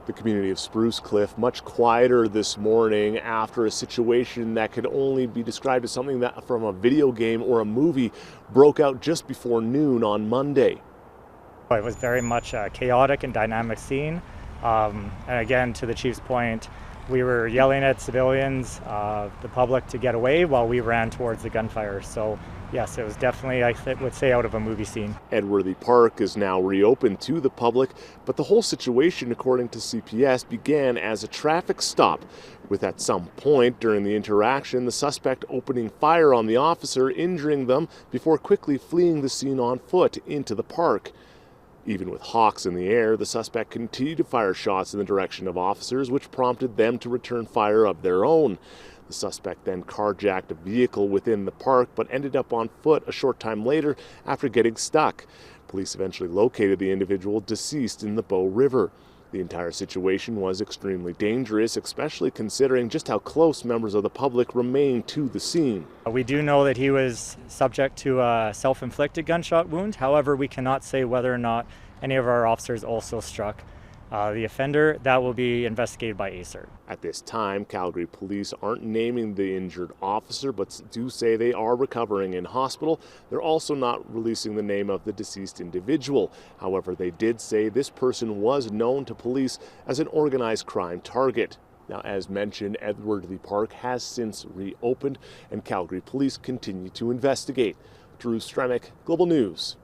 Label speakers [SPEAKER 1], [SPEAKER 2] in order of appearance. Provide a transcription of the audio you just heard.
[SPEAKER 1] The community of Spruce Cliff much quieter this morning after a situation that could only be described as something that from a video game or a movie broke out just before noon on Monday.
[SPEAKER 2] It was very much a chaotic and dynamic scene. And again, to the chief's point, we were yelling at civilians, the public, to get away while we ran towards the gunfire. So yes, it was definitely, I would say, out of a movie scene.
[SPEAKER 1] Edworthy Park is now reopened to the public, but the whole situation, according to CPS, began as a traffic stop, with at some point during the interaction the suspect opening fire on the officer, injuring them before quickly fleeing the scene on foot into the park. Even with hawks in the air, the suspect continued to fire shots in the direction of officers, which prompted them to return fire of their own. The suspect then carjacked a vehicle within the park, but ended up on foot a short time later after getting stuck. Police eventually located the individual deceased in the Bow River. The entire situation was extremely dangerous, especially considering just how close members of the public remained to the scene.
[SPEAKER 2] We do know that he was subject to a self-inflicted gunshot wound. However, we cannot say whether or not any of our officers also struck the offender. That will be investigated by ACER.
[SPEAKER 1] At this time, Calgary police aren't naming the injured officer, but do say they are recovering in hospital. They're also not releasing the name of the deceased individual. However, they did say this person was known to police as an organized crime target. Now, as mentioned, Edworthy Park has since reopened, and Calgary police continue to investigate. Drew Stremick, Global News.